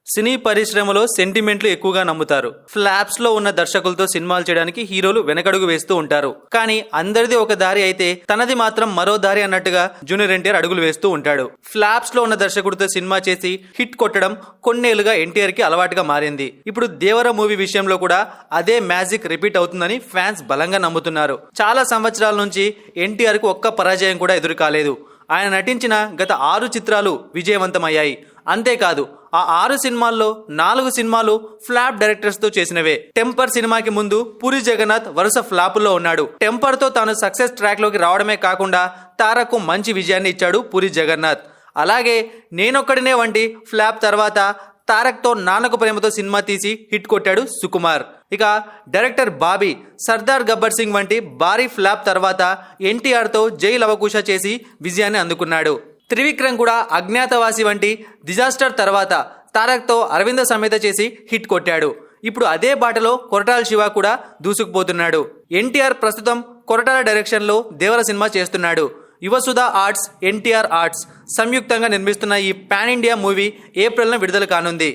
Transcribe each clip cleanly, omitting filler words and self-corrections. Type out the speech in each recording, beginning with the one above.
సినీ పరిశ్రమలో సెంటిమెంట్లు ఎక్కువగా నమ్ముతారు. ఫ్లాప్స్ లో ఉన్న దర్శకులతో సినిమాలు చేయడానికి హీరోలు వెనకడుగు వేస్తూ ఉంటారు. కానీ అందరిది ఒక దారి అయితే తనది మాత్రం మరో దారి అన్నట్టుగా జూనియర్ ఎన్టీఆర్ అడుగులు వేస్తూ ఉంటాడు. ఫ్లాప్స్ లో ఉన్న దర్శకుడితో సినిమా చేసి హిట్ కొట్టడం కొన్నేళ్లుగా ఎన్టీఆర్ కి అలవాటుగా మారింది. ఇప్పుడు దేవర మూవీ విషయంలో కూడా అదే మ్యాజిక్ రిపీట్ అవుతుందని ఫ్యాన్స్ బలంగా నమ్ముతున్నారు. చాలా సంవత్సరాల నుంచి ఎన్టీఆర్ కు ఒక్క పరాజయం కూడా ఎదురు కాలేదు. ఆయన నటించిన గత 6 చిత్రాలు విజయవంతమయ్యాయి. అంతేకాదు ఆ 6 సినిమాల్లో 4 సినిమాలు ఫ్లాప్ డైరెక్టర్స్ తో చేసినవే. టెంపర్ సినిమాకి ముందు పూరి జగన్నాథ్ వరుస ఫ్లాపుల్లో ఉన్నాడు. టెంపర్ తో తాను సక్సెస్ ట్రాక్ లోకి రావడమే కాకుండా తారకు మంచి విజయాన్ని ఇచ్చాడు పూరి జగన్నాథ్. అలాగే నేనొక్కడినే వంటి ఫ్లాప్ తర్వాత తారక్ తో నాన్నకు ప్రేమతో సినిమా తీసి హిట్ కొట్టాడు సుకుమార్. ఇక డైరెక్టర్ బాబీ సర్దార్ గబ్బర్ సింగ్ వంటి భారీ ఫ్లాప్ తర్వాత ఎన్టీఆర్ తో జై లవకుశ చేసి విజయాన్ని అందుకున్నాడు. త్రివిక్రమ్ కూడా అజ్ఞాతవాసి వంటి డిజాస్టర్ తర్వాత తారక్ తో అరవింద సమేత చేసి హిట్ కొట్టాడు. ఇప్పుడు అదే బాటలో కొరటాల శివ కూడా దూసుకుపోతున్నాడు. ఎన్టీఆర్ ప్రస్తుతం కొరటాల డైరెక్షన్ లో దేవర సినిమా చేస్తున్నాడు. యువసుధ ఆర్ట్స్, ఎన్టీఆర్ ఆర్ట్స్ సంయుక్తంగా నిర్మిస్తున్న ఈ పాన్ ఇండియా మూవీ ఏప్రిల్న విడుదల కానుంది.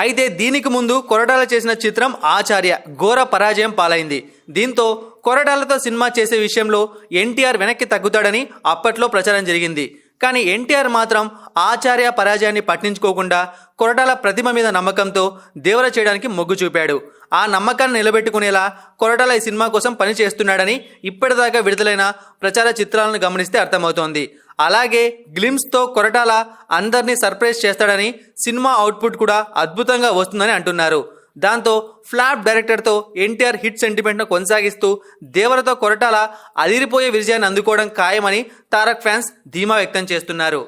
అయితే దీనికి ముందు కొరటాల చేసిన చిత్రం ఆచార్య ఘోర పరాజయం పాలైంది. దీంతో కొరటాలతో సినిమా చేసే విషయంలో ఎన్టీఆర్ వెనక్కి తగ్గుతాడని అప్పట్లో ప్రచారం జరిగింది. కానీ ఎన్టీఆర్ మాత్రం ఆచార్య పరాజయాన్ని పట్టించుకోకుండా కొరటాల ప్రతిమ మీద నమ్మకంతో దేవర చేయడానికి మొగ్గు చూపాడు. ఆ నమ్మకాన్ని నిలబెట్టుకునేలా కొరటాల ఈ సినిమా కోసం పని చేస్తున్నాడని ఇప్పటిదాకా విడుదలైన ప్రచార చిత్రాలను గమనిస్తే అర్థమవుతోంది. అలాగే గ్లిమ్స్ తో కొరటాల అందరినీ సర్ప్రైజ్ చేస్తాడని, సినిమా అవుట్పుట్ కూడా అద్భుతంగా వస్తుందని అంటున్నారు. దాంతో ఫ్లాప్ డైరెక్టర్ తో ఎన్టీఆర్ హిట్ సెంటిమెంట్ ను కొనసాగిస్తూ దేవరతో కొరటాల అదిరిపోయే విజయాన్ని అందుకోవడం ఖాయమని తారక్ ఫ్యాన్స్ ధీమా వ్యక్తం చేస్తున్నారు.